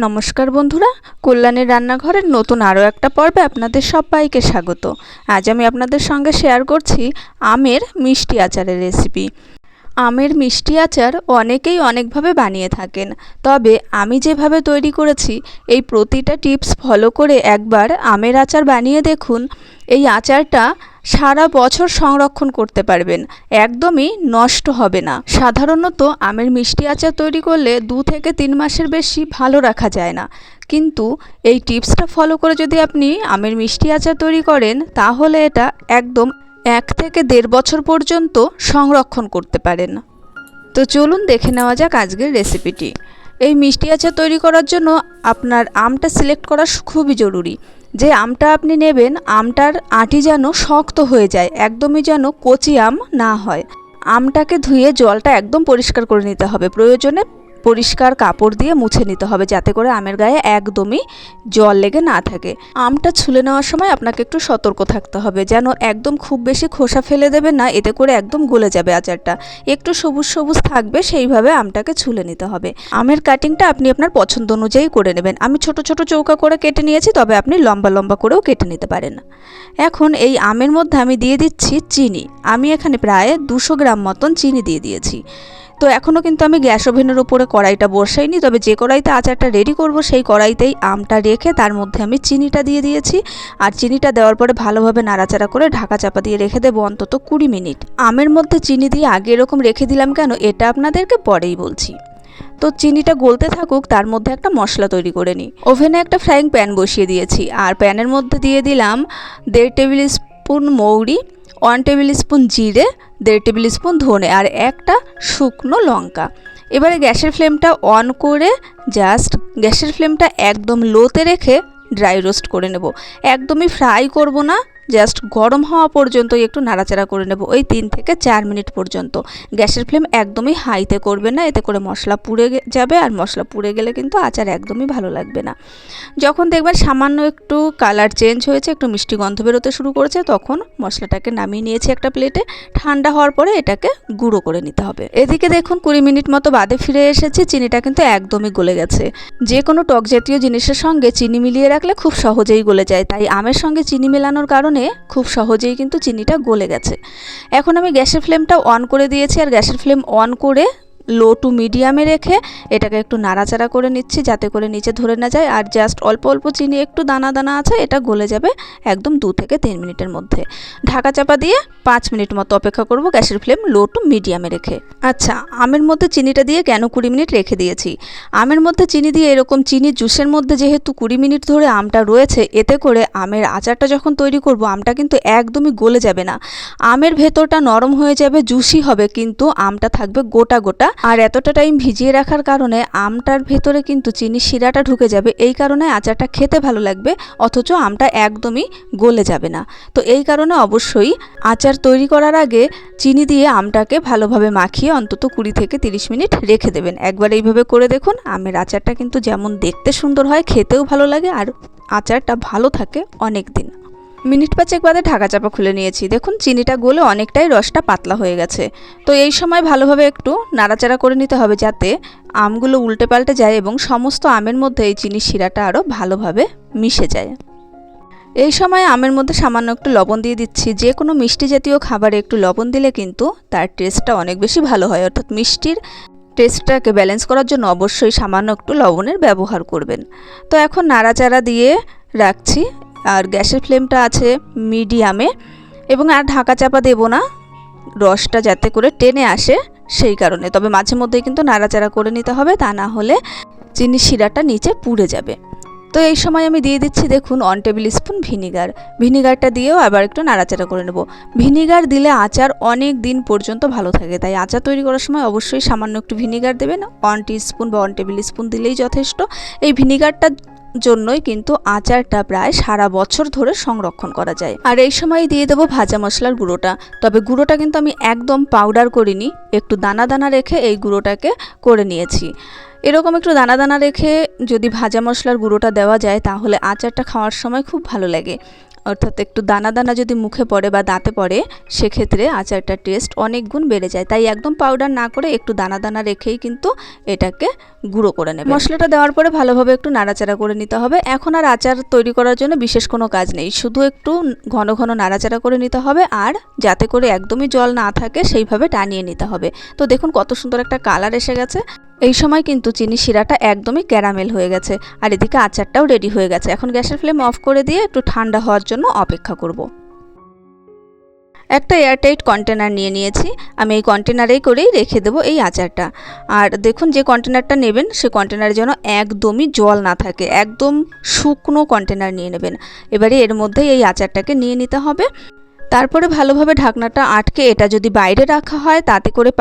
নমস্কার বন্ধুরা, কল্যাণীর রান্নাঘরের নতুন আরও একটা পর্বে আপনাদের সবাইকে স্বাগত। আজ আমি আপনাদের সঙ্গে শেয়ার করছি আমের মিষ্টি আচারের রেসিপি। আমের মিষ্টি আচার অনেকেই অনেকভাবে বানিয়ে থাকেন, তবে আমি যেভাবে তৈরি করেছি এই প্রতিটা টিপস ফলো করে একবার আমের আচার বানিয়ে দেখুন। এই আচারটা সারা বছর সংরক্ষণ করতে পারবেন, একদমই নষ্ট হবে না। সাধারণত আমের মিষ্টি আচার তৈরি করলে 2 থেকে 3 মাসের বেশি ভালো রাখা যায় না, কিন্তু এই টিপসটা ফলো করে যদি আপনি আমের মিষ্টি আচার তৈরি করেন তাহলে এটা একদম 1 থেকে 1.5 বছর পর্যন্ত সংরক্ষণ করতে পারেন। তো চলুন দেখে নেওয়া যাক আজকের রেসিপিটি। এই মিষ্টি আচার তৈরি করার জন্য আপনার আমটা সিলেক্ট করা খুবই জরুরি। যে আমটা আপনি নেবেন আমটার আঁটি যেন শক্ত হয়ে যায়, একদমই যেন কচি আম না হয়। আমটাকে ধুয়ে জলটা একদম পরিষ্কার করে নিতে হবে, প্রয়োজনে পরিষ্কার কাপড় দিয়ে মুছে নিতে হবে যাতে করে আমের গায়ে একদমই জল লেগে না থাকে। আমটা ছুলে নেওয়ার সময় আপনাকে একটু সতর্ক থাকতে হবে, যেন একদম খুব বেশি খোসা ফেলে দেবেন না, এতে করে একদম গলে যাবে আচারটা। একটু সবুজ সবুজ থাকবে সেইভাবে আমটাকে ছুলে নিতে হবে। আমের কাটিংটা আপনি আপনার পছন্দ অনুযায়ী করে নেবেন। আমি ছোট ছোট চৌকা করে কেটে নিয়েছি, তবে আপনি লম্বা লম্বা করেও কেটে নিতে পারেন। এখন এই আমের মধ্যে আমি দিয়ে দিচ্ছি চিনি। আমি এখানে প্রায় 200 গ্রাম মতন চিনি দিয়ে দিয়েছি। তো এখনও কিন্তু আমি গ্যাস ওভেনের উপরে কড়াইটা বসাইনি, তবে যে কড়াইতে আচারটা রেডি করব সেই কড়াইতেই আমটা রেখে তার মধ্যে আমি চিনিটা দিয়ে দিয়েছি। আর চিনিটা দেওয়ার পরে ভালোভাবে নাড়াচাড়া করে ঢাকা চাপা দিয়ে রেখে দেবো অন্তত 20 মিনিট। আমের মধ্যে চিনি দিয়ে আগে এরকম রেখে দিলাম কেন, এটা আপনাদেরকে পরেই বলছি। তো চিনিটা গলতে থাকুক, তার মধ্যে একটা মশলা তৈরি করে নিই। ওভেনে একটা ফ্রাইং প্যান বসিয়ে দিয়েছি, আর প্যানের মধ্যে দিয়ে দিলাম 1.5 টেবিল স্পুন মৌরি, 1 টেবিল স্পুন জিরে, 1.5 টেবিল স্পুন ধনে আর একটা শুকনো লঙ্কা। এবারে গ্যাসের ফ্লেমটা অন করে জাস্ট গ্যাসের ফ্লেমটা একদম লোতে রেখে ড্রাই রোস্ট করে নেব। একদমই ফ্রাই করব না, জাস্ট গরম হওয়া পর্যন্ত একটু নাড়াচাড়া করে নেব, ওই 3 থেকে 4 মিনিট পর্যন্ত। গ্যাসের ফ্লেম একদমই হাইতে করবেন না, এতে করে মশলা পুড়ে যাবে, আর মশলা পুড়ে গেলে কিন্তু আচার একদমই ভালো লাগবে না। যখন দেখবেন সামান্য একটু কালার চেঞ্জ হয়েছে, একটু মিষ্টি গন্ধ বেরোতে শুরু করেছে, তখন মশলাটাকে নামিয়ে নিয়েছি একটা প্লেটে। ঠান্ডা হওয়ার পরে এটাকে গুঁড়ো করে নিতে হবে। এদিকে দেখুন 20 মিনিট মতো বাদে ফিরে এসেছি, চিনিটা কিন্তু একদমই গলে গেছে। যে কোনো টক জাতীয় জিনিসের সঙ্গে চিনি মিলিয়ে রাখলে খুব সহজেই গলে যায়, তাই আমের সঙ্গে চিনি মেলানোর কারণে খুব সহজেই কিন্তু চিনিটা গলে গেছে। এখন আমি গ্যাসের ফ্লেমটা অন করে দিয়েছি, আর গ্যাসের ফ্লেম অন করে লো টু মিডিয়ামে রেখে এটাকে একটু নাড়াচাড়া করে নিচ্ছি যাতে করে নিচে ধরে না যায়। আর জাস্ট অল্প অল্প চিনি একটু দানা দানা আছে, এটা গলে যাবে একদম 2 থেকে 3 মিনিটের মধ্যে। ঢাকা চাপা দিয়ে 5 মিনিট মতো অপেক্ষা করব গ্যাসের ফ্লেম লো টু মিডিয়ামে রেখে। আচ্ছা, আমের মধ্যে চিনিটা দিয়ে কেন 20 মিনিট রেখে দিয়েছি? আমের মধ্যে চিনি দিয়ে এরকম চিনি জুসের মধ্যে যেহেতু 20 মিনিট ধরে আমটা রয়েছে, এতে করে আমের আচারটা যখন তৈরি করব আমটা কিন্তু একদমই গলে যাবে না। আমের ভেতরটা নরম হয়ে যাবে, জুসি হবে, কিন্তু আমটা থাকবে গোটা গোটা। আর এতটা টাইম ভিজিয়ে রাখার কারণে আমটার ভেতরে কিন্তু চিনি শিরাটা ঢুকে যাবে, এই কারণে আচারটা খেতে ভালো লাগবে, অথচ আমটা একদমই গলে যাবে না। তো এই কারণে অবশ্যই আচার তৈরি করার আগে চিনি দিয়ে আমটাকে ভালোভাবে মাখিয়ে অন্তত 20 থেকে 30 মিনিট রেখে দেবেন। একবার এইভাবে করে দেখুন, আমের আচারটা কিন্তু যেমন দেখতে সুন্দর হয়, খেতেও ভালো লাগে, আর আচারটা ভালো থাকে অনেক দিন। মিনিট 5 বাদে ঢাকা চাপা খুলে নিয়েছি। দেখুন চিনিটা গলে অনেকটাই রসটা পাতলা হয়ে গেছে। তো এই সময় ভালোভাবে একটু নাড়াচাড়া করে নিতে হবে যাতে আমগুলো উল্টে পাল্টে যায় এবং সমস্ত আমের মধ্যে এই চিনির শিরাটা আরও ভালোভাবে মিশে যায়। এই সময় আমের মধ্যে সামান্য একটু লবণ দিয়ে দিচ্ছি। যে কোনো মিষ্টি জাতীয় খাবারে একটু লবণ দিলে কিন্তু তার টেস্টটা অনেক বেশি ভালো হয়, অর্থাৎ মিষ্টির টেস্টটাকে ব্যালেন্স করার জন্য অবশ্যই সামান্য একটু লবণের ব্যবহার করবেন। তো এখন নাড়াচাড়া দিয়ে রাখছি, আর গ্যাসের ফ্লেমটা আছে মিডিয়ামে, এবং আর ঢাকা চাপা দেব না, রসটা যাতে করে টেনে আসে সেই কারণে। তবে মাঝে মধ্যেই কিন্তু নাড়াচাড়া করে নিতে হবে, তা না হলে চিনির শিরাটা নিচে পুড়ে যাবে। তো এই সময় আমি দিয়ে দিচ্ছি দেখুন 1 টেবিল স্পুন ভিনিগার। ভিনিগারটা দিয়েও আবার একটু নাড়াচাড়া করে নেব। ভিনিগার দিলে আচার অনেক দিন পর্যন্ত ভালো থাকে, তাই আচার তৈরি করার সময় অবশ্যই সামান্য একটু ভিনিগার দেবেন। 1 টিস্পুন বা 1 টেবিল স্পুন দিলেই যথেষ্ট। এই ভিনিগারটা জন্যই কিন্তু আচারটা প্রায় সারা বছর ধরে সংরক্ষণ করা যায়। আর এই সময় দিয়ে দেবো ভাজা মশলার গুঁড়োটা। তবে গুঁড়োটা কিন্তু আমি একদম পাউডার করিনি, একটু দানা দানা রেখে এই গুঁড়োটাকে করে নিয়েছি। এরকম একটু দানা দানা রেখে যদি ভাজা মশলার গুঁড়োটা দেওয়া যায় তাহলে আচারটা খাওয়ার সময় খুব ভালো লাগে। অর্থাৎ একটু দানা দানা যদি মুখে পড়ে বা দাঁতে পড়ে সেক্ষেত্রে আচারটার টেস্ট অনেক গুণ বেড়ে যায়। তাই একদম পাউডার না করে একটু দানা দানা রেখেই কিন্তু এটাকে গুঁড়ো করে নেবে। মশলাটা দেওয়ার পরে ভালোভাবে একটু নাড়াচাড়া করে নিতে হবে। এখন আর আচার তৈরি করার জন্য বিশেষ কোনো কাজ নেই, শুধু একটু ঘন ঘন নাড়াচাড়া করে নিতে হবে আর যাতে করে একদমই জল না থাকে সেইভাবে টানিয়ে নিতে হবে। তো দেখুন কত সুন্দর একটা কালার এসে গেছে। এই সময় কিন্তু চিনি শিরাটা একদমই ক্যারামেল হয়ে গেছে আর এদিকে আচারটাও রেডি হয়ে গেছে। এখন গ্যাসের ফ্লেম অফ করে দিয়ে একটু ঠান্ডা হওয়ার জন্য অপেক্ষা করব। একটা এয়ারটাইট কন্টেনার নিয়ে নিয়েছি, আমি এই কন্টেনারেই করেই রেখে দেবো এই আচারটা। আর দেখুন যে কন্টেনারটা নেবেন সে কন্টেনারে যেন একদমই জল না থাকে, একদম শুকনো কন্টেনার নিয়ে নেবেন। এবারে এর মধ্যে এই আচারটাকে নিয়ে নিতে হবে। তারপরে ভালোভাবে ঢাকনাটা আটকে এটা যদি বাইরে রাখা হয় তাতে করে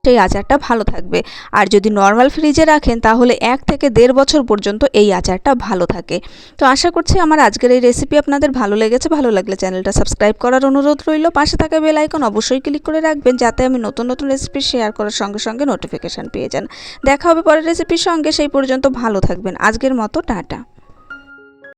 সেই আচারটা ভালো থাকবে। আর যদি নর্মাল ফ্রিজে রাখেন তাহলে 1 থেকে 1.5 বছর পর্যন্ত এই আচারটা ভালো থাকে। তো আশা করছি আমার আজকের এই রেসিপি আপনাদের ভালো লেগেছে। ভালো লাগলে চ্যানেলটা সাবস্ক্রাইব করার অনুরোধ রইল। পাশে থাকা বেল আইকন অবশ্যই ক্লিক করে রাখবেন যাতে আমি নতুন নতুন রেসিপি শেয়ার করার সঙ্গে সঙ্গে নোটিফিকেশান পেয়ে যান। দেখা হবে পরের রেসিপির সঙ্গে, সেই পর্যন্ত ভালো থাকবেন। আজকের মতো টাটা।